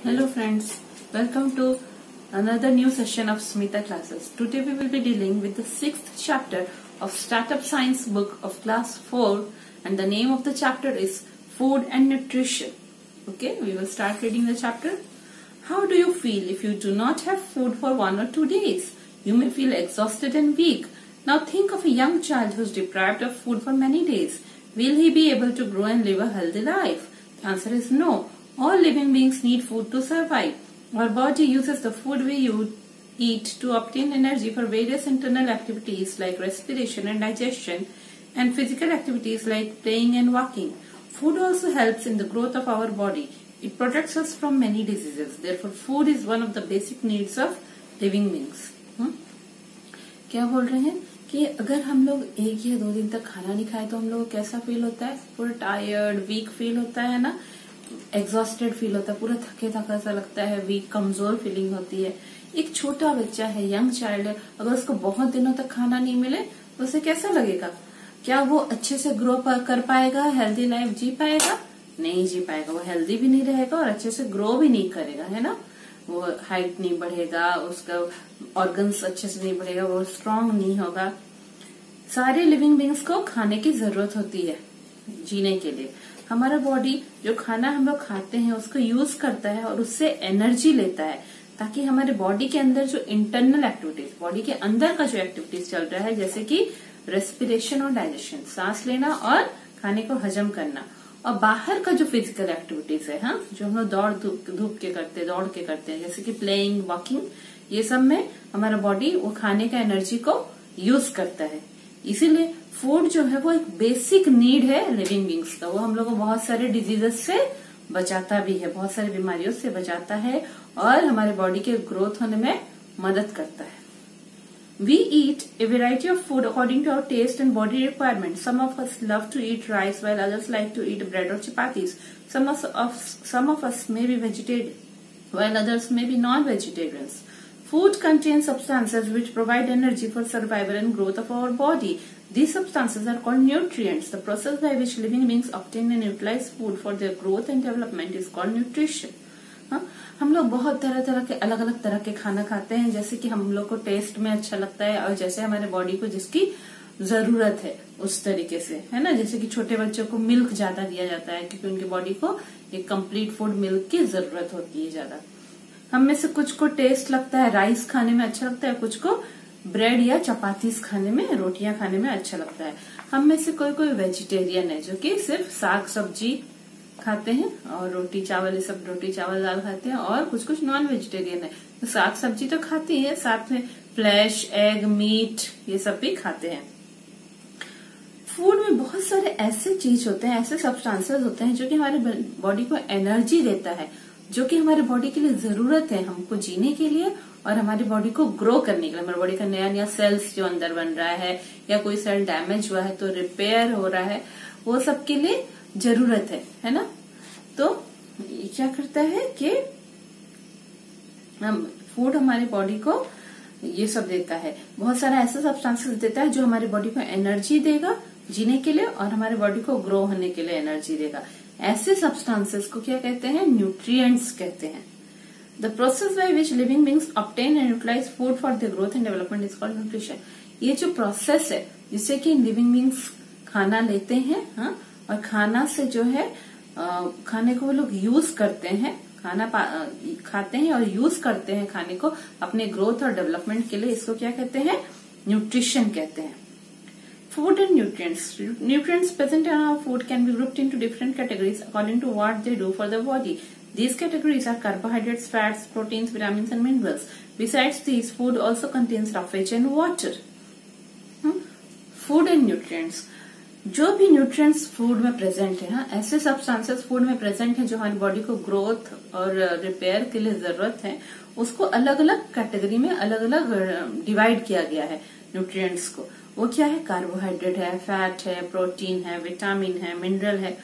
Hello friends, welcome to another new session of Smita classes. Today we will be dealing with the 6th chapter of Startup Science book of class 4 and the name of the chapter is Food and Nutrition. Okay, we will start reading the chapter. How do you feel if you do not have food for 1 or 2 days? You may feel exhausted and weak. Now think of a young child who is deprived of food for many days. Will he be able to grow and live a healthy life? The answer is no. All living beings need food to survive. Our body uses the food we eat to obtain energy for various internal activities like respiration and digestion and physical activities like playing and walking. Food also helps in the growth of our body. It protects us from many diseases. Therefore, food is one of the basic needs of living beings. क्या बोल रहे हैं कि अगर हम लोग 1 या 2 दिन तक खाना नहीं खाए तो हम लोग कैसा फील होता है? पूरा टायर्ड, वीक फील होता है ना, एग्जॉस्टेड फील होता है, पूरा थके थका सा लगता है, वीक, कमजोर फीलिंग होती है. एक छोटा बच्चा है, यंग चाइल्ड है, अगर उसको बहुत दिनों तक खाना नहीं मिले तो उसे कैसा लगेगा? क्या वो अच्छे से ग्रो कर पाएगा, हेल्दी लाइफ जी पाएगा? नहीं जी पाएगा. वो हेल्दी भी नहीं रहेगा और अच्छे से ग्रो भी नहीं करेगा, है ना. वो हाइट नहीं बढ़ेगा, उसका ऑर्गन्स अच्छे से नहीं बढ़ेगा, वो स्ट्रांग नहीं होगा. सारे लिविंग बींग्स को खाने की जरूरत होती है जीने के लिए. हमारा बॉडी जो खाना हम लोग खाते हैं उसको यूज करता है और उससे एनर्जी लेता है ताकि हमारे बॉडी के अंदर जो इंटरनल एक्टिविटीज, बॉडी के अंदर का जो एक्टिविटीज चल रहा है जैसे कि रेस्पिरेशन और डाइजेशन, सांस लेना और खाने को हजम करना, और बाहर का जो फिजिकल एक्टिविटीज है, हाँ, जो हम लोग दौड़ के करते हैं जैसे कि प्लेइंग, वॉकिंग, ये सब में हमारा बॉडी वो खाने का एनर्जी को यूज करता है. इसीलिए फूड जो है वो एक बेसिक नीड है लिविंग बींग्स का. वो हम लोग को बहुत सारे डिजीजेस से बचाता भी है, बहुत सारी बीमारियों से बचाता है और हमारे बॉडी के ग्रोथ होने में मदद करता है. We eat a variety of food according to our taste and body requirements. Some of us love to eat rice while others like to eat bread or chapatis. Some of us may be vegetarian while others may be non-vegetarians. Food contains substances which provide energy for survival and growth of our body. These substances are called nutrients. The process by which living beings obtain and utilize food for their growth and development is called nutrition. हाँ, हम लोग बहुत तरह के अलग अलग तरह के खाना खाते हैं जैसे कि हम लोग को टेस्ट में अच्छा लगता है और जैसे हमारे बॉडी को जिसकी जरूरत है उस तरीके से, है ना. जैसे कि छोटे बच्चों को मिल्क ज्यादा दिया जाता है क्योंकि उनकी बॉडी को एक कंप्लीट फूड मिल्क की जरूरत होती है ज्यादा. हम में से कुछ को टेस्ट लगता है राइस खाने में अच्छा लगता है, कुछ को ब्रेड या चपातीस खाने में, रोटियां खाने में अच्छा लगता है. हम में से कोई वेजिटेरियन है जो कि सिर्फ साग सब्जी खाते हैं और रोटी चावल, ये सब रोटी चावल दाल खाते हैं, और कुछ नॉन वेजिटेरियन है तो साग सब्जी तो खाते हैं, साथ में फ्लैश, एग, मीट, ये सब भी खाते हैं. फूड में बहुत सारे ऐसे चीज होते हैं, ऐसे सब्सटेंसेस होते हैं जो कि हमारे बॉडी को एनर्जी देता है, जो कि हमारे बॉडी के लिए जरूरत है हमको जीने के लिए और हमारी बॉडी को ग्रो करने के लिए. हमारी बॉडी का नया सेल्स जो अंदर बन रहा है या कोई सेल डैमेज हुआ है तो रिपेयर हो रहा है, वो सब के लिए जरूरत है ना. तो ये क्या करता है कि हम फूड हमारी बॉडी को ये सब देता है, बहुत सारा ऐसा सब्सटेंसेस देता है जो हमारी बॉडी को एनर्जी देगा जीने के लिए और हमारे बॉडी को ग्रो होने के लिए एनर्जी देगा. ऐसे सब्सटेंसेस को क्या कहते हैं? न्यूट्रिएंट्स कहते हैं. The process by which living beings obtain and utilise food for the growth and development is called nutrition. ये जो प्रोसेस है जिससे कि लिविंग बींग्स खाना लेते हैं, हाँ, और खाना से जो है खाने को वो लोग यूज करते हैं, खाना खाते हैं और यूज करते हैं खाने को अपने ग्रोथ और डेवलपमेंट के लिए, इसको क्या कहते हैं? न्यूट्रिशन कहते हैं. Food and nutrients. Nutrients present in our food can be grouped into different categories according to what they do for the body. These categories are carbohydrates, fats, proteins, vitamins and minerals. Besides these, food also contains roughage and water. Food and nutrients. जो भी nutrients food में present है, हाँ, ऐसे substances food में present है जो हमारी बॉडी को ग्रोथ और रिपेयर के लिए जरूरत है, उसको अलग अलग कैटेगरी में अलग अलग डिवाइड किया गया है न्यूट्रिएंट्स को. वो क्या है? कार्बोहाइड्रेट है, फैट है, प्रोटीन है, विटामिन है, मिनरल है.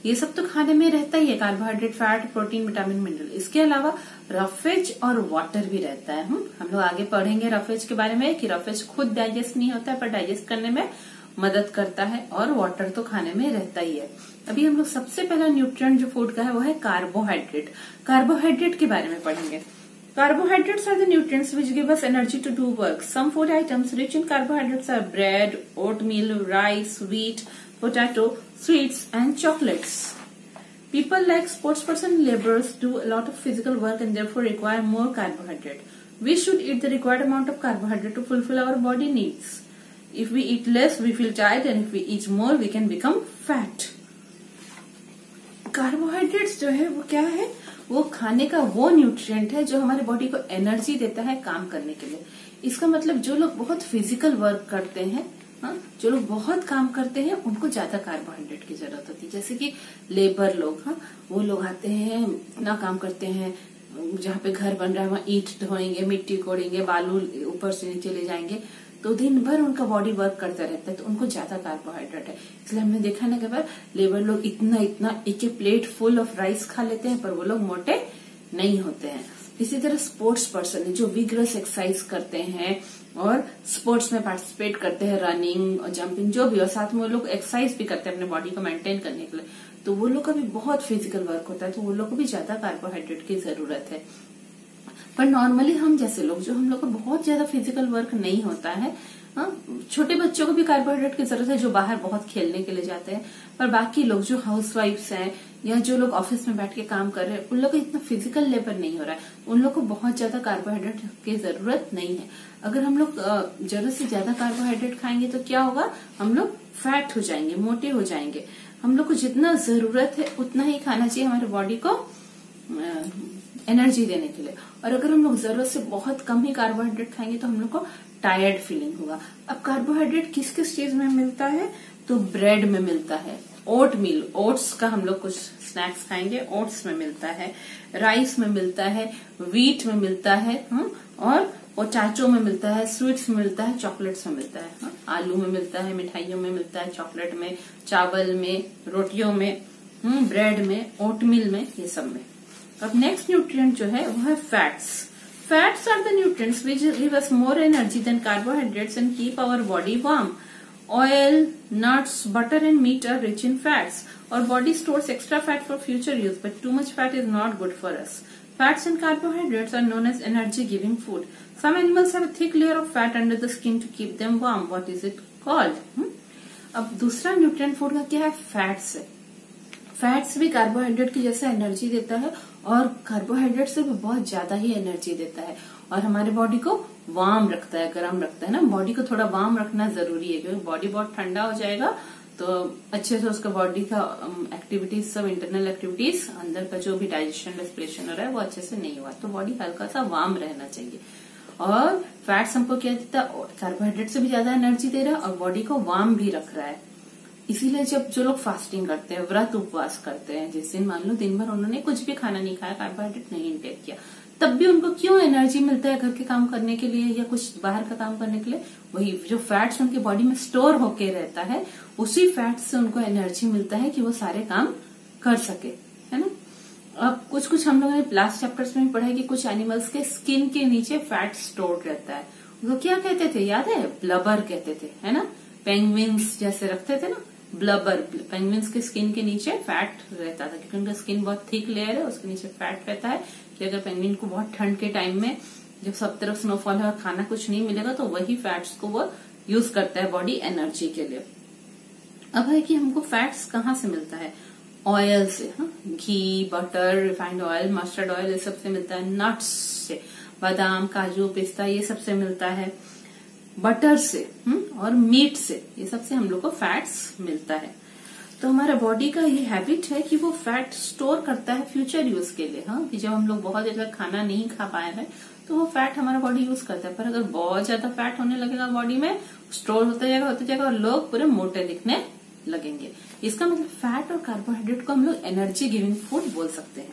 ये सब तो खाने में रहता ही है, carbohydrate, fat, protein, vitamin, mineral. इसके अलावा रफेज और वाटर भी रहता है. हम लोग आगे पढ़ेंगे रफेज के बारे में कि रफेज खुद डाइजेस्ट नहीं होता है पर डाइजेस्ट करने में मदद करता है, और वाटर तो खाने में रहता ही है। अभी हम लोग सबसे पहला न्यूट्रिएंट जो फूड का है वो है कार्बोहाइड्रेट। कार्बोहाइड्रेट के बारे में पढ़ेंगे। Carbohydrates are the nutrients which give us energy to do work. Some food items rich in carbohydrates are bread, oatmeal, rice, wheat, potato, sweets, and chocolates. People like sportsperson and laborers do a lot of physical work and therefore require more carbohydrate. We should eat the required amount of carbohydrate to fulfill our body needs. If we eat less, we feel tired, and if we eat more, we can become fat. Carbohydrates जो है वो क्या है, वो खाने का वो nutrient है जो हमारे बॉडी को एनर्जी देता है काम करने के लिए। इसका मतलब जो लोग बहुत फिजिकल वर्क करते हैं, जो लोग बहुत काम करते हैं, उनको ज्यादा कार्बोहाइड्रेट की जरूरत होती है। जैसे कि लेबर लोग, वो लोग आते हैं, इतना काम करते हैं, जहाँ पे घर बन रहा है वहाँ ईंट ढोएंगे, मिट्टी कोड़ेंगे, बालू ऊपर से नीचे ले जाएंगे, तो दिन भर उनका बॉडी वर्क करता रहता है, तो उनको ज्यादा कार्बोहाइड्रेट है। इसलिए हमने देखा ना कि बार लेबर लोग इतना इतना एक प्लेट फुल ऑफ राइस खा लेते हैं, पर वो लोग मोटे नहीं होते हैं। इसी तरह स्पोर्ट्स पर्सन है जो विग्रस एक्सरसाइज करते हैं और स्पोर्ट्स में पार्टिसिपेट करते हैं, रनिंग और जंपिंग जो भी, और साथ में वो लोग एक्सरसाइज भी करते हैं अपने बॉडी को मेंटेन करने के लिए, तो वो लोग का भी बहुत फिजिकल वर्क होता है, तो वो लोग को भी ज्यादा कार्बोहाइड्रेट की जरूरत है। पर नॉर्मली हम जैसे लोग, जो हम लोग को बहुत ज्यादा फिजिकल वर्क नहीं होता है, छोटे बच्चों को भी कार्बोहाइड्रेट की जरूरत है जो बाहर बहुत खेलने के लिए जाते हैं, पर बाकी लोग जो हाउसवाइफ्स हैं या जो लोग ऑफिस में बैठ के काम कर रहे हैं, उन लोग को इतना फिजिकल लेबर नहीं हो रहा है, उन लोग को बहुत ज्यादा कार्बोहाइड्रेट की जरूरत नहीं है। अगर हम लोग जरूरत से ज्यादा कार्बोहाइड्रेट खाएंगे तो क्या होगा, हम लोग फैट हो जाएंगे, मोटे हो जाएंगे। हम लोग को जितना जरूरत है उतना ही खाना चाहिए हमारे बॉडी को एनर्जी देने के लिए। और अगर हम लोग जरूरत से बहुत कम ही कार्बोहाइड्रेट खाएंगे तो हम लोग को टायर्ड फीलिंग होगा। अब कार्बोहाइड्रेट किस किस चीज में मिलता है, तो ब्रेड में मिलता है, ओटमील, ओट्स का हम लोग कुछ स्नैक्स खाएंगे, ओट्स में मिलता है, राइस में मिलता है, व्हीट में मिलता है, और पोटैटो में मिलता है, स्वीट्स में मिलता है, चॉकलेट्स में मिलता है, आलू में मिलता है, मिठाइयों में मिलता है, चॉकलेट में, चावल में, रोटियों में, ब्रेड में, ओटमील में, ये सब में। अब नेक्स्ट न्यूट्रिएंट जो है वो है fats. Fats are the nutrients which give us more energy than carbohydrates and keep our body warm. Oil, nuts, butter and meat are rich in fats. Our body stores extra fat for future use, but too much fat is not good for us. Fats and carbohydrates are known as energy-giving food. Some animals have a thick layer of fat under the skin to keep them warm. What is it called? अब दूसरा nutrient food का क्या है, fats है। Fats भी carbohydrate की जैसे energy देता है और कार्बोहाइड्रेट से भी बहुत ज्यादा ही एनर्जी देता है और हमारे बॉडी को वार्म रखता है, गर्म रखता है ना। बॉडी को थोड़ा वार्म रखना जरूरी है क्योंकि बॉडी बहुत ठंडा हो जाएगा तो अच्छे से उसका बॉडी का एक्टिविटीज, सब इंटरनल एक्टिविटीज, अंदर का जो भी डाइजेशन रेस्पिरेशन हो रहा है वो अच्छे से नहीं हुआ, तो बॉडी हल्का सा वार्म रहना चाहिए। और फैट्स हमको क्या देता है, कार्बोहाइड्रेट से भी ज्यादा एनर्जी दे रहा है और बॉडी को वार्म भी रख रहा है। इसीलिए जब जो लोग फास्टिंग करते हैं, व्रत उपवास करते हैं, जिस दिन मान लो दिन भर उन्होंने कुछ भी खाना नहीं खाया, कार्बोहाइड्रेट नहीं इंटेक किया, तब भी उनको क्यों एनर्जी मिलता है घर के काम करने के लिए या कुछ बाहर का काम करने के लिए, वही जो फैट्स उनके बॉडी में स्टोर होके रहता है, उसी फैट से उनको एनर्जी मिलता है कि वो सारे काम कर सके, है ना। अब कुछ कुछ हम लोगों ने लास्ट चैप्टर्स में पढ़ा है कि कुछ एनिमल्स के स्किन के नीचे फैट स्टोर रहता है, उसको क्या कहते थे याद है, ब्लबर कहते थे, है ना। पेंगुइन्स जैसे रखते थे ना ब्लबर, पेंगुइन्स के स्किन के नीचे फैट रहता था क्योंकि उनका स्किन बहुत थिक लेयर है, उसके नीचे फैट रहता है कि अगर पेंगुइन को बहुत ठंड के टाइम में जब सब तरफ स्नोफॉल है और खाना कुछ नहीं मिलेगा तो वही फैट्स को वो यूज करता है बॉडी एनर्जी के लिए। अब है कि हमको फैट्स कहाँ से मिलता है, ऑयल से, घी, butter, refined oil, mustard oil, ये सब से मिलता है। नट्स से, बादाम, काजू, पिस्ता, ये सब से मिलता है। बटर से और मीट से, ये सबसे हम लोग को फैट्स मिलता है। तो हमारा बॉडी का ये हैबिट है कि वो फैट स्टोर करता है फ्यूचर यूज के लिए, कि जब हम लोग बहुत ज्यादा खाना नहीं खा पाए हैं तो वो फैट हमारा बॉडी यूज करता है। पर अगर बहुत ज्यादा फैट होने लगेगा बॉडी में, स्टोर होता जाएगा और लोग पूरे मोटे दिखने लगेंगे। इसका मतलब फैट और कार्बोहाइड्रेट को हम लोग एनर्जी गिविंग फूड बोल सकते हैं।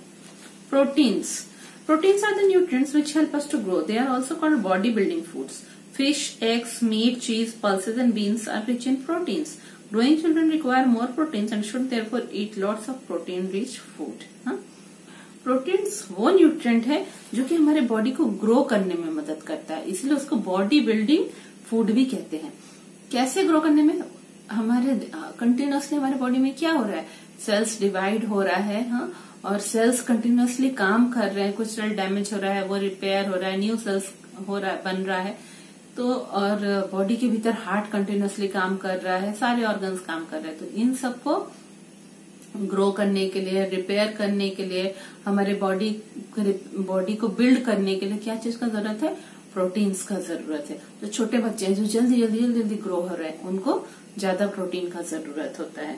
Proteins are the nutrients which help us to grow, they are also called body building foods. Fish, eggs, meat, cheese, pulses and beans are rich in proteins. Growing children require more proteins and should therefore eat lots of protein-rich food. Proteins वो nutrient है जो कि हमारे body को grow करने में मदद करता है, इसलिए उसको बॉडी बिल्डिंग फूड भी कहते हैं। कैसे ग्रो करने में, हमारे कंटिन्यूअसली हमारे बॉडी में क्या हो रहा है, सेल्स डिवाइड हो रहा है, हाँ, और सेल्स कंटिन्यूअसली काम कर रहे हैं, कुछ सेल डैमेज हो रहा है वो रिपेयर हो रहा है, न्यू सेल्स हो रहा है, बन रहा है। तो और बॉडी के भीतर हार्ट कंटिन्यूअसली काम कर रहा है, सारे ऑर्गन्स काम कर रहे हैं। तो इन सबको ग्रो करने के लिए, रिपेयर करने के लिए, हमारे बॉडी को बिल्ड करने के लिए क्या चीज का जरूरत है, प्रोटीन्स का जरूरत है। तो छोटे बच्चे हैं जो जल्दी जल्दी जल्दी जल्दी ग्रो हो रहे हैं, उनको ज्यादा प्रोटीन का जरूरत होता है।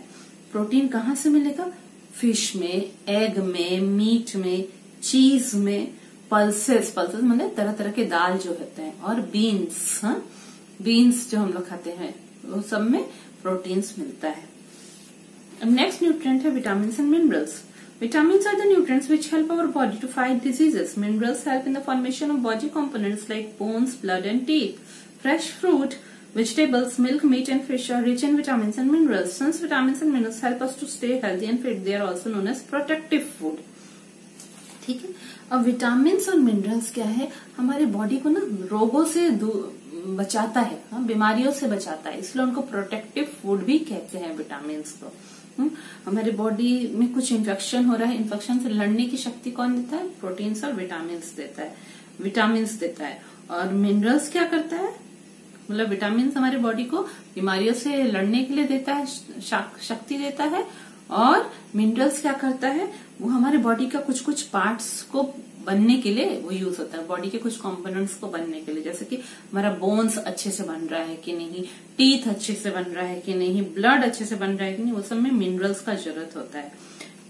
प्रोटीन कहाँ से मिलेगा, फिश में, एग में, मीट में, चीज में, पल्सेस मतलब तरह तरह के दाल जो होते हैं, और बीन्स, हाँ, बीन्स जो हम लोग खाते हैं वो सब में प्रोटीन्स मिलता है। अब नेक्स्ट न्यूट्रिएंट है vitamin and minerals. Vitamins are the nutrients which help our body to fight diseases. Minerals help in the formation of body components like bones, blood and teeth. Fresh fruit, vegetables, milk, meat and fish are rich in vitamins and minerals. Since vitamins and minerals help us to stay healthy and fit, they are also known as protective food. ठीक है। अब vitamins और minerals क्या है, हमारे body को ना रोगों से बचाता है, हाँ, बीमारियों से बचाता है, इसलिए उनको प्रोटेक्टिव फूड भी कहते हैं विटामिन्स को। हमारे बॉडी में कुछ इन्फेक्शन हो रहा है, इन्फेक्शन से लड़ने की शक्ति कौन देता है, प्रोटीन्स और विटामिन्स देता है, विटामिन्स देता है। और मिनरल्स क्या करता है, मतलब विटामिन्स हमारे बॉडी को बीमारियों से लड़ने के लिए देता है, शक्ति देता है। और मिनरल्स क्या करता है, वो हमारे बॉडी का कुछ कुछ पार्ट्स को बनने के लिए वो यूज होता है, बॉडी के कुछ कंपोनेंट्स को बनने के लिए, जैसे कि हमारा बोन्स अच्छे से बन रहा है कि नहीं, टीथ अच्छे से बन रहा है कि नहीं, ब्लड अच्छे से बन रहा है कि नहीं, वो सब में मिनरल्स का जरूरत होता है।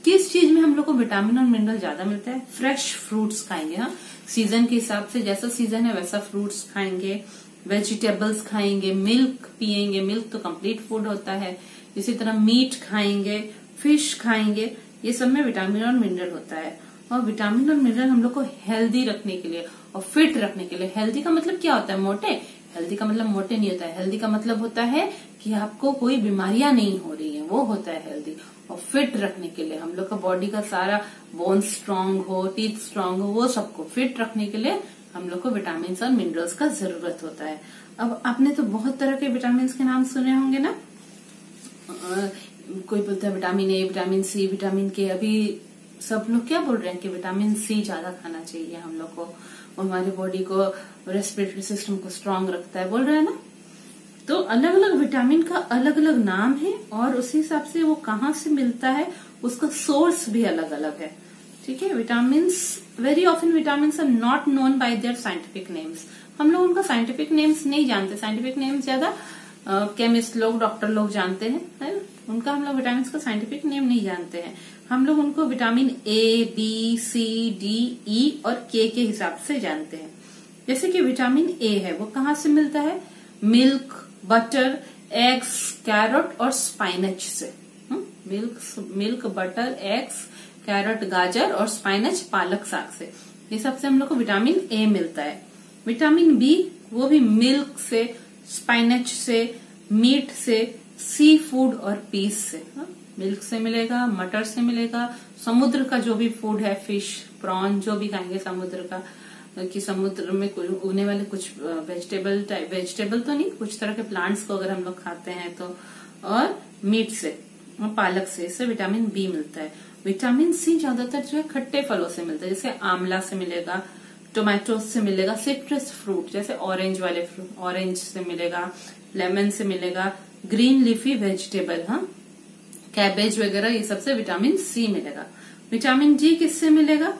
किस चीज में हम लोग को विटामिन और मिनरल ज्यादा मिलता है, फ्रेश फ्रूट्स खाएंगे, हाँ, सीजन के हिसाब से जैसा सीजन है वैसा फ्रूट्स खाएंगे, वेजिटेबल्स खाएंगे, मिल्क पिएंगे, मिल्क तो कंप्लीट फूड होता है, इसी तरह मीट खाएंगे, फिश खाएंगे, ये सब में विटामिन और मिनरल होता है। और विटामिन और मिनरल हम लोग को हेल्दी रखने के लिए और फिट रखने के लिए, हेल्दी का मतलब क्या होता है, मोटे, हेल्दी का मतलब मोटे नहीं होता है, हेल्दी का मतलब होता है कि आपको कोई बीमारियां नहीं हो रही है, वो होता है हेल्दी। और फिट रखने के लिए हम लोग का बॉडी का सारा बोन स्ट्रांग हो, टीथ स्ट्रांग हो, वो सबको फिट रखने के लिए हम लोग को विटामिन और मिनरल्स का जरूरत होता है। अब आपने तो बहुत तरह के विटामिन के नाम सुने होंगे ना, कोई बोलता है vitamin A, vitamin C, vitamin K. अभी सब लोग क्या बोल रहे हैं कि विटामिन सी ज्यादा खाना चाहिए हम लोग को, हमारी बॉडी को, रेस्पिरेटरी सिस्टम को स्ट्रांग रखता है, बोल रहे हैं ना। तो अलग अलग विटामिन का अलग अलग नाम है और उसी हिसाब से वो कहाँ से मिलता है, उसका सोर्स भी अलग अलग है। ठीक है। Vitamin, very often vitamin are not known by their scientific names. हम लोग उनका साइंटिफिक नेम्स नहीं जानते, साइंटिफिक नेम्स ज्यादा केमिस्ट लोग, डॉक्टर लोग जानते हैं, है? उनका हम लोग विटामिन का साइंटिफिक नेम नहीं जानते हैं। हम लोग उनको vitamin A, B, C, D, E और के हिसाब से जानते हैं। जैसे कि विटामिन ए है, वो कहाँ से मिलता है, मिल्क, बटर, एग्स, कैरट और स्पाइनच से। मिल्क, बटर, एग्स, कैरट, गाजर और स्पाइनच, पालक साग से, ये सबसे हम लोग को विटामिन ए मिलता है। विटामिन बी, वो भी मिल्क से, स्पाइनच से, मीट से, सी फूड और पीस से। मिल्क से मिलेगा, मटर से मिलेगा, समुद्र का जो भी फूड है, फिश, प्रॉन, जो भी खाएंगे समुद्र का, कि समुद्र में उगने वाले कुछ वेजिटेबल तो नहीं, कुछ तरह के प्लांट्स को अगर हम लोग खाते हैं तो, और मीट से और पालक से, इससे विटामिन बी मिलता है। विटामिन सी ज्यादातर जो है खट्टे फलों से मिलता है, जैसे आंवला से मिलेगा, टोमेटो से मिलेगा, सिट्रस फ्रूट जैसे ऑरेंज वाले फ्रूट, ऑरेंज से मिलेगा, लेमन से मिलेगा, ग्रीन लीफी वेजिटेबल, हाँ, कैबेज वगैरह, ये सबसे विटामिन सी मिलेगा। विटामिन डी किससे मिलेगा,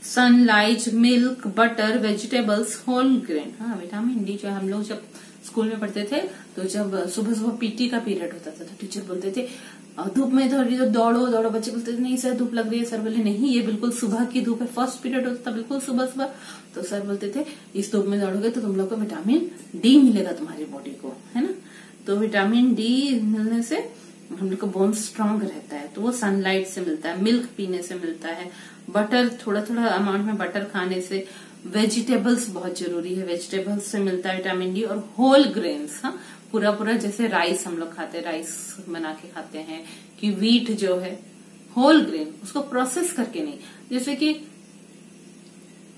sunlight, milk, butter, vegetables, whole grain. हाँ, विटामिन डी जो हम लोग जब स्कूल में पढ़ते थे तो जब सुबह सुबह पीटी का पीरियड होता था तो टीचर बोलते थे धूप में दौड़ो दौड़ो, बच्चे बोलते थे नहीं सर धूप लग रही है, सर बोले नहीं ये बिल्कुल सुबह की धूप है, फर्स्ट पीरियड होता था बिल्कुल सुबह सुबह, तो सर बोलते थे इस धूप में दौड़ोगे तो तुम लोग को विटामिन डी मिलेगा तुम्हारी बॉडी को, है ना। तो विटामिन डी मिलने से हम लोग का बोन स्ट्रांग रहता है, तो वो सनलाइट से मिलता है, मिल्क पीने से मिलता है, बटर, थोड़ा थोड़ा अमाउंट में बटर खाने से, वेजिटेबल्स बहुत जरूरी है, वेजिटेबल्स से मिलता है विटामिन डी, और होल ग्रेन्स, हाँ, पूरा पूरा जैसे राइस हम लोग खाते हैं, राइस बना के खाते हैं, कि व्हीट जो है होल ग्रेन, उसको प्रोसेस करके नहीं, जैसे कि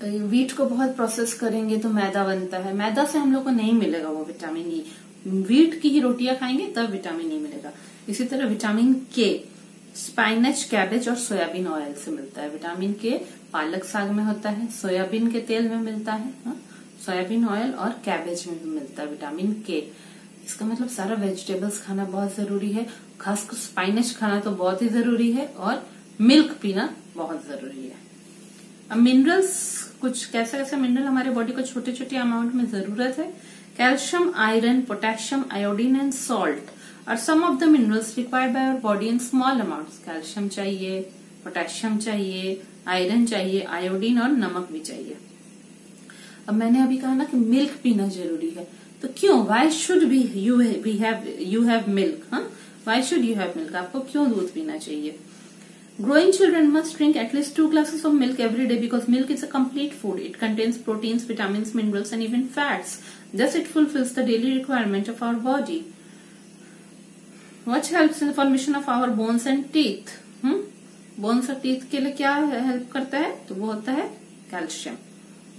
व्हीट को बहुत प्रोसेस करेंगे तो मैदा बनता है, मैदा से हम लोग को नहीं मिलेगा वो विटामिन ई। व्हीट की ही रोटियां खाएंगे तब विटामिन ई मिलेगा। इसी तरह विटामिन के स्पाइनच, कैबेज और सोयाबीन ऑयल से मिलता है। विटामिन के पालक साग में होता है, सोयाबीन के तेल में मिलता है, सोयाबीन ऑयल और कैबेज में भी मिलता है विटामिन के। इसका मतलब सारा वेजिटेबल्स खाना बहुत जरूरी है, खासकर स्पाइनच खाना तो बहुत ही जरूरी है, और मिल्क पीना बहुत जरूरी है। अब मिनरल्स, कुछ कैसे कैसे मिनरल हमारे बॉडी को छोटे छोटे अमाउंट में जरूरत है। Calcium, iron, potassium, iodine and salt are some of the minerals required by our body in small amounts. Calcium चाहिए, पोटेशियम चाहिए, आयरन चाहिए, आयोडीन और नमक भी चाहिए। अब मैंने अभी कहा ना कि मिल्क पीना जरूरी है, तो क्यों, why should be you have milk, why should you have milk, आपको क्यों दूध पीना चाहिए। Growing children must drink at least 2 glasses of milk every day because milk is a complete food. It contains proteins, vitamins, minerals and even fats. Thus it fulfills the daily requirement of our body. What helps in the formation of our bones and teeth? Bones और teeth के लिए क्या help करता है, तो वो होता है कैल्शियम।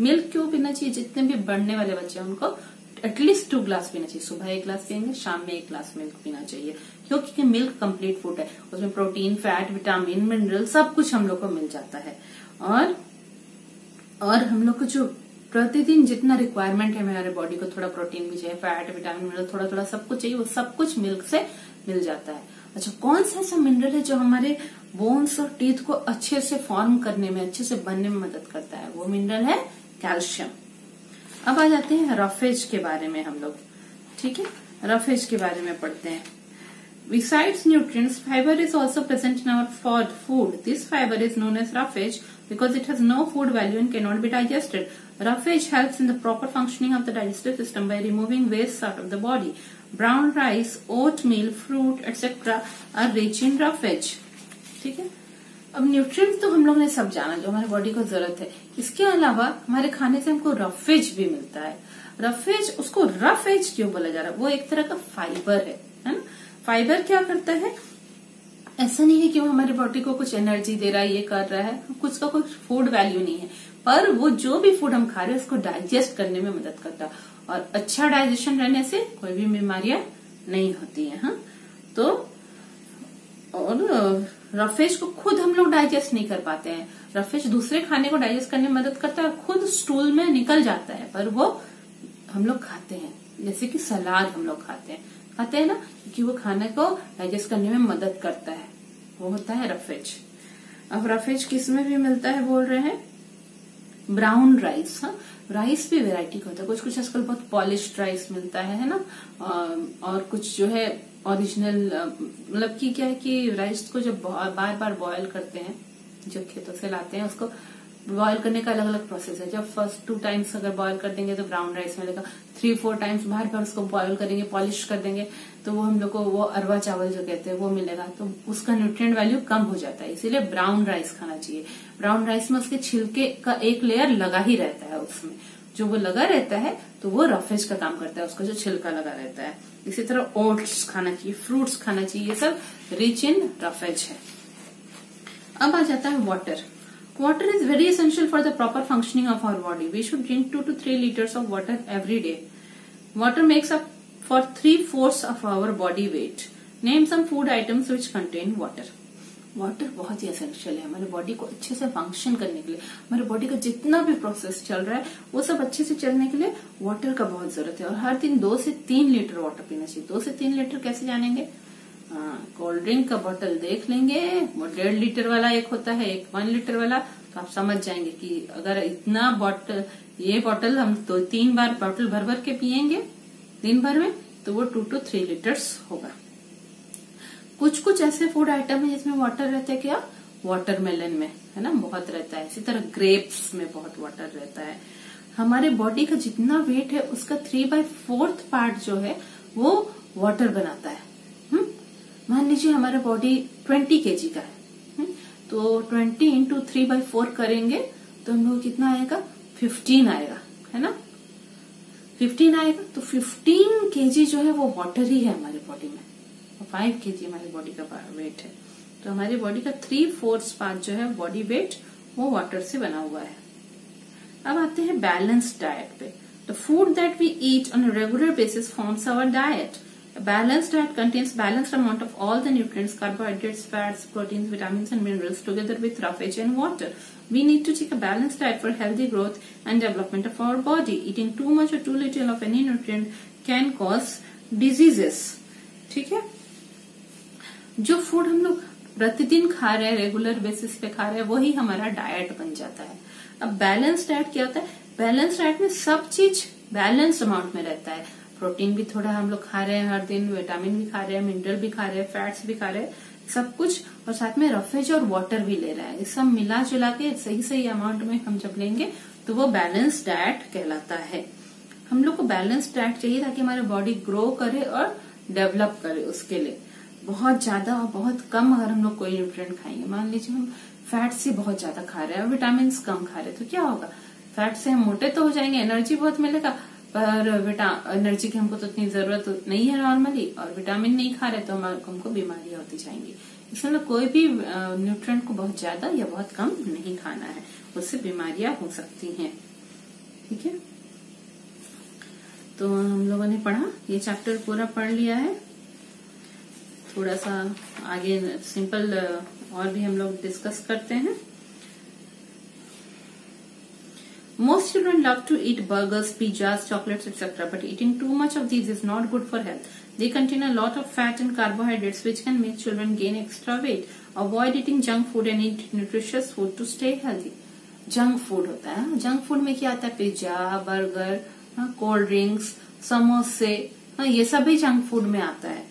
मिल्क क्यों पीना चाहिए, जितने भी बढ़ने वाले बच्चे हैं उनको एटलीस्ट 2 ग्लास पीना चाहिए। सुबह 1 ग्लास पियेंगे, शाम में 1 ग्लास मिल्क पीना चाहिए, क्योंकि मिल्क कंप्लीट फूड है। उसमें प्रोटीन, फैट, विटामिन, मिनरल सब कुछ हम लोग को मिल जाता है। और हम लोग को जो प्रतिदिन जितना रिक्वायरमेंट है हमारे बॉडी को, थोड़ा प्रोटीन भी चाहिए, फैट, विटामिन, मिनरल थोड़ा थोड़ा सब कुछ चाहिए, वो सब कुछ मिल्क से मिल जाता है। अच्छा, कौन सा ऐसा मिनरल है जो हमारे बोन्स और टीथ को अच्छे से फॉर्म करने में, अच्छे से बनने में मदद करता है, वो मिनरल है कैल्शियम। अब आ जाते हैं रफेज के बारे में हम लोग, ठीक है, रफेज के बारे में पढ़ते हैं। Besides nutrients, fiber is also present in our food. This fiber is known as roughage because it has no food value and cannot be digested. Roughage helps in the proper functioning of the digestive system by removing waste out of the body. Brown rice, oatmeal, fruit, etc. are rich in roughage. ठीक है। अब nutrients तो हम लोग ने सब जाना जो हमारी बॉडी को जरूरत है। इसके अलावा हमारे खाने से हमको रफेज भी मिलता है। रफेज, उसको रफेज क्यों बोला जा रहा है, वो एक तरह का फाइबर है ना। फाइबर क्या करता है, ऐसा नहीं है कि वो हमारी बॉडी को कुछ एनर्जी दे रहा है, ये कर रहा है, कुछ का कोई फूड वैल्यू नहीं है, पर वो जो भी फूड हम खा रहे हैं उसको डाइजेस्ट करने में मदद करता है, और अच्छा डाइजेशन रहने से कोई भी बीमारियां नहीं होती है। हाँ, तो और रफेज को खुद हम लोग डाइजेस्ट नहीं कर पाते हैं। रफेज दूसरे खाने को डाइजेस्ट करने में मदद करता है, खुद स्टूल में निकल जाता है, पर वो हम लोग खाते हैं। जैसे कि सलाद हम लोग खाते हैं ना, क्योंकि वो खाने को डाइजेस्ट करने में मदद करता है, वो होता है रफेज। अब रफेज किस में भी मिलता है बोल रहे हैं, ब्राउन राइस। हाँ, राइस भी वेराइटी का होता है, कुछ कुछ आजकल बहुत पॉलिश्ड राइस मिलता है ना, और कुछ जो है ओरिजिनल, मतलब कि क्या है कि राइस को जब बार बार बॉयल करते हैं, जब खेतों से लाते हैं, उसको बॉयल करने का अलग अलग प्रोसेस है। जब फर्स्ट 2 टाइम्स अगर बॉयल कर देंगे तो ब्राउन राइस मिलेगा, 3-4 टाइम्स बार बार उसको बॉयल करेंगे, पॉलिश कर देंगे, तो वो हम लोग को वो अरवा चावल जो कहते हैं वो मिलेगा, तो उसका न्यूट्रिएंट वैल्यू कम हो जाता है। इसीलिए ब्राउन राइस खाना चाहिए। ब्राउन राइस में उसके छिलके का एक लेयर लगा ही रहता है, उसमें जो वो लगा रहता है तो वो रफेज का काम करता है, उसका जो छिलका लगा रहता है। इसी तरह ओट्स खाना चाहिए, फ्रूट्स खाना चाहिए, ये सब रिच इन रफेज है। अब आ जाता है water. Water is very essential for the proper functioning of our body. We should drink 2 to 3 liters of water every day. Water makes up for 3/4 of our body weight. Name some food items which contain water. Water बहुत ही essential है हमारे body को अच्छे से function करने के लिए। हमारे बॉडी का जितना भी प्रोसेस चल रहा है वो सब अच्छे से चलने के लिए वाटर का बहुत जरूरत है, और हर दिन 2 से 3 लीटर वाटर पीना चाहिए। 2 से 3 लीटर कैसे जानेंगे, कोल्ड ड्रिंक का बोतल देख लेंगे, वो 1.5 लीटर वाला एक होता है, एक 1 लीटर वाला, तो आप समझ जाएंगे कि अगर इतना बॉटल, ये बॉटल हम 2-3 बार बॉटल भर भर के पियेंगे दिन भर में, तो वो 2 to 3 लीटर्स होगा। कुछ कुछ ऐसे फूड आइटम है जिसमें वाटर रहता है, क्या, वाटरमेलन में है ना, बहुत रहता है। इसी तरह ग्रेप्स में बहुत वाटर रहता है। हमारे बॉडी का जितना वेट है उसका 3/4 पार्ट जो है वो वाटर बनाता है। मान लीजिए हमारा बॉडी 20 kg का है, तो 20 into 3/4 करेंगे तो हम लोग कितना आएगा, 15 आएगा, है ना, 15 आएगा। तो 15 kg जो है वो वाटर ही है हमारे बॉडी में, 5 kg हमारी बॉडी का वेट है। तो हमारी बॉडी का 3/4 पार्ट जो है बॉडी वेट वो वाटर से बना हुआ है। अब आते हैं बैलेंस डाइट पे। The food that we eat on a regular basis forms our diet. A balanced diet contains balanced amount of all the nutrients, carbohydrates, fats, proteins, vitamins and minerals together with roughage and water. We need to take a balanced diet for healthy growth and development of our body. Eating too much or too little of any nutrient can cause diseases. ठीक है, जो food हम लोग प्रतिदिन खा रहे हैं, regular basis पे खा रहे हैं, वही हमारा डाइट बन जाता है. अब बैलेंस डाइट क्या होता है? बैलेंस डाइट में सब चीज बैलेंस अमाउंट में रहता है. प्रोटीन भी थोड़ा हम लोग खा रहे हैं हर दिन, विटामिन भी खा रहे हैं, मिनरल भी खा रहे हैं, फैट्स भी खा रहे हैं, सब कुछ, और साथ में रफेज और वाटर भी ले रहा है. ये सब मिला जुला के सही सही अमाउंट में हम जब लेंगे तो वो बैलेंस डाइट कहलाता है. हम लोग को बैलेंस डाइट चाहिए ताकि हमारी बॉडी ग्रो करे और डेवलप करे. उसके लिए बहुत ज्यादा और बहुत कम अगर हम लोग कोई न्यूट्रिएंट खाएंगे, मान लीजिए हम फैट से बहुत ज्यादा खा रहे हैं और विटामिन कम खा रहे हैं, तो क्या होगा? फैट से हम मोटे तो हो जाएंगे, एनर्जी बहुत मिलेगा, पर एनर्जी की हमको तो इतनी जरूरत नहीं है नॉर्मली, और विटामिन नहीं खा रहे तो हमको बीमारियां होती जाएंगी. इसलिए कोई भी न्यूट्रिएंट को बहुत ज्यादा या बहुत कम नहीं खाना है, उससे बीमारियां हो सकती हैं. ठीक है, तो हम लोगों ने पढ़ा, ये चैप्टर पूरा पढ़ लिया है. थोड़ा सा आगे सिंपल और भी हम लोग डिस्कस करते हैं. Most children love to eat burgers, pizzas, chocolates, etc. But eating too much of these is not good for health. They contain a lot of fat and carbohydrates which can make children gain extra weight. Avoid eating junk food and eat nutritious food to stay healthy. Junk food होता है, junk food में क्या आता है? Pizza, burger, cold drinks, समोसे, ये सभी junk food में आता है.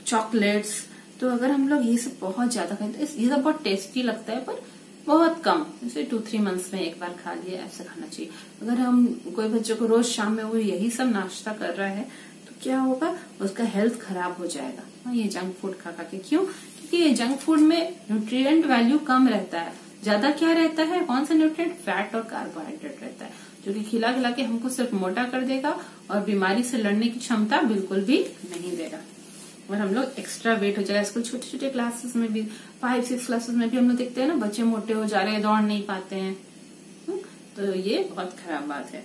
चॉकलेट्स, तो अगर हम लोग ये सब बहुत ज्यादा खाएं तो ये सब बहुत टेस्टी लगता है, पर बहुत कम, जैसे 2-3 मंथ्स में एक बार खा लिया, ऐसा खाना चाहिए. अगर हम कोई बच्चों को रोज शाम में वो यही सब नाश्ता कर रहा है तो क्या होगा? उसका हेल्थ खराब हो जाएगा ये जंक फूड खा के. क्यों? क्योंकि ये जंक फूड में न्यूट्रिएंट वैल्यू कम रहता है. ज्यादा क्या रहता है? कौन सा न्यूट्रिएंट? फैट और कार्बोहाइड्रेट रहता है, जो कि खिला खिला के हमको सिर्फ मोटा कर देगा और बीमारी से लड़ने की क्षमता बिल्कुल भी नहीं देगा. और हम लोग एक्स्ट्रा वेट हो जाएगा. इसको छोटे छोटे क्लासेस में भी, 5-6 क्लासेस में भी हम लोग देखते हैं ना, बच्चे मोटे हो जा रहे हैं, दौड़ नहीं पाते हैं. तो ये बहुत खराब बात है.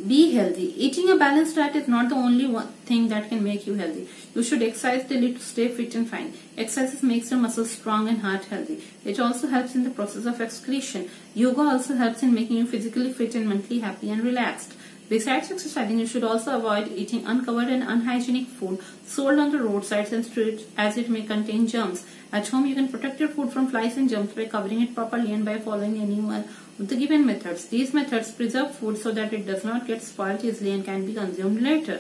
Be healthy. Eating a balanced diet is not the only one thing that can make you healthy. You should exercise daily to stay fit and fine. Exercise makes your muscles strong and heart healthy. It also helps in the process of excretion. Yoga also helps in making you physically fit and mentally happy and relaxed. Besides exercising, you should also avoid eating uncovered and unhygienic food sold on the roadsides and streets, as it may contain germs. At home, you can protect your food from flies and germs by covering it properly and by following any one of the given methods. These methods preserve food so that it does not get spoiled easily and can be consumed later.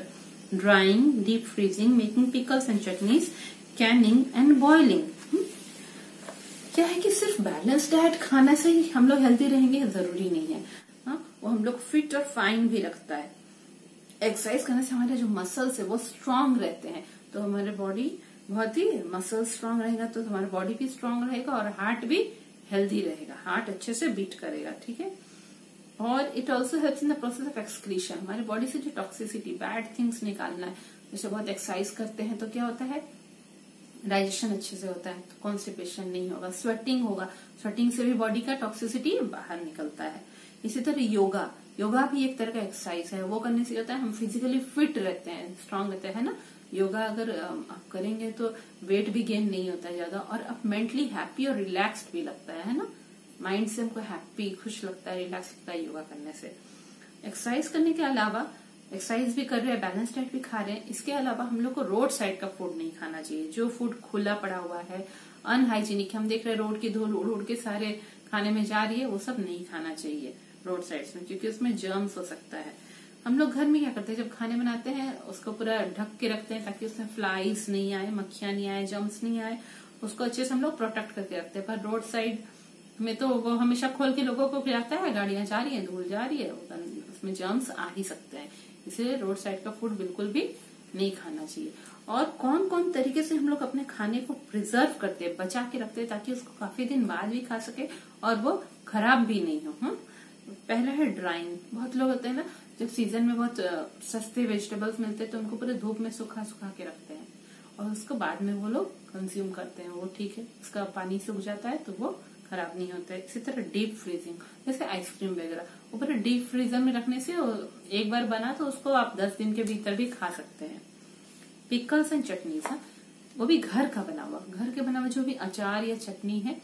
Drying, deep freezing, making pickles and chutneys, canning and boiling. क्या है कि सिर्फ balance diet खाने से ही हम लोग healthy रहेंगे, जरूरी नहीं है. वो हम लोग फिट और फाइन भी रखता है. एक्सरसाइज करने से हमारे जो मसल्स है वो स्ट्रांग रहते हैं, तो हमारे बॉडी बहुत ही मसल स्ट्रांग रहेगा, तो हमारा बॉडी भी स्ट्रांग रहेगा और हार्ट भी हेल्दी रहेगा, हार्ट अच्छे से बीट करेगा. ठीक है, और it also helps in the process of excretion. हमारी बॉडी से जो टॉक्सिसिटी, बैड थिंग्स निकालना है, जैसे बहुत एक्सरसाइज करते हैं तो क्या होता है? डाइजेशन अच्छे से होता है, तो कॉन्स्टिपेशन नहीं होगा, स्वेटिंग होगा, स्वेटिंग से भी बॉडी का टॉक्सिसिटी बाहर निकलता है. इसी तरह योगा भी एक तरह का एक्सरसाइज है. वो करने से होता है हम फिजिकली फिट रहते हैं, स्ट्रांग रहते हैं ना. योगा अगर आप करेंगे तो वेट भी गेन नहीं होता है ज्यादा, और आप मेंटली हैप्पी और रिलैक्स्ड भी लगता है ना. माइंड से हमको हैप्पी, खुश लगता है, रिलैक्स लगता है योगा करने से. एक्सरसाइज करने के अलावा, एक्सरसाइज भी कर रहे हैं, बैलेंस डाइट भी खा रहे हैं, इसके अलावा हम लोग को रोड साइड का फूड नहीं खाना चाहिए. जो फूड खुला पड़ा हुआ है, अनहाइजीनिक, हम देख रहे हैं रोड की धूल उड़ उड़ के सारे खाने में जा रही है, वो सब नहीं खाना चाहिए रोड साइड्स में, क्योंकि उसमें जर्म्स हो सकता है. हम लोग घर में क्या करते हैं, जब खाने बनाते हैं उसको पूरा ढक के रखते हैं ताकि उसमें फ्लाइज नहीं आए, मक्खियां नहीं आए, जर्म्स नहीं आए, उसको अच्छे से हम लोग प्रोटेक्ट करके रखते हैं. पर रोड साइड में तो वो हमेशा खोल के लोगों को खिलाता है, गाड़ियां जा रही है, धूल जा रही है, उसमें जर्म्स आ ही सकते हैं. इसलिए रोड साइड का फूड बिल्कुल भी नहीं खाना चाहिए. और कौन कौन तरीके से हम लोग अपने खाने को प्रिजर्व करते हैं, बचा के रखते हैं, ताकि उसको काफी दिन बाद भी खा सके और वो खराब भी नहीं हो. पहला है ड्राइंग. बहुत लोग होते हैं ना, जब सीजन में बहुत सस्ते वेजिटेबल्स मिलते हैं तो उनको पूरे धूप में सुखा के रखते हैं और उसको बाद में वो लोग कंज्यूम करते हैं. वो ठीक है, उसका पानी सूख जाता है तो वो खराब नहीं होता है। इसी तरह डीप फ्रीजिंग, जैसे आइसक्रीम वगैरह, ऊपर डीप फ्रीजर में रखने से एक बार बना तो उसको आप 10 दिन के भीतर भी खा सकते हैं। पिकल्स एंड चटनीज, वो भी घर का बना हुआ, घर के बना हुआ जो भी अचार या चटनी है,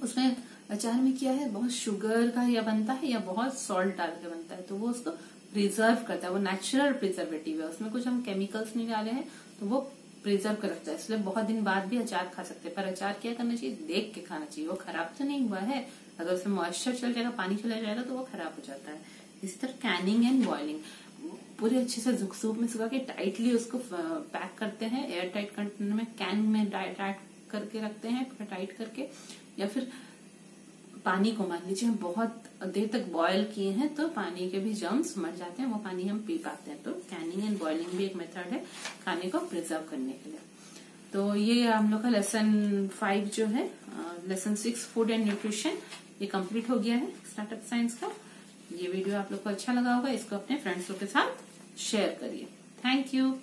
उसमें अचार में क्या है, बहुत शुगर का या बनता है या बहुत सॉल्ट डाल के बनता है, तो वो उसको प्रिजर्व करता है। वो नेचुरल प्रिजर्वेटिव है, उसमें कुछ हम केमिकल्स नहीं डाले हैं, तो वो प्रिजर्व कर रखता है, इसलिए बहुत दिन बाद भी अचार खा सकते हैं। पर अचार क्या करना चाहिए, देख के खाना चाहिए, वो खराब तो नहीं हुआ है। अगर उसमें मॉइस्चर चल जाएगा, पानी चला जाएगा, तो वो खराब हो जाता है। इसी तरह कैनिंग एंड बॉइलिंग, पूरे अच्छे से सूप में सुखा के टाइटली उसको पैक करते हैं, एयर टाइट कंटेनर में, कैन में टाइट करके रखते हैं, टाइट करके, या फिर पानी को मान लीजिए हम बहुत देर तक बॉयल किए हैं तो पानी के भी जर्म्स मर जाते हैं, वो पानी हम पी पाते हैं। तो कैनिंग एंड बॉइलिंग भी एक मेथड है खाने को प्रिजर्व करने के लिए। तो ये हम लोग का लेसन 5 जो है, लेसन 6 फूड एंड न्यूट्रिशन, ये कंप्लीट हो गया है स्टार्टअप साइंस का। ये वीडियो आप लोग को अच्छा लगा होगा, इसको अपने फ्रेंड्स लोग के साथ शेयर करिए। Thank you.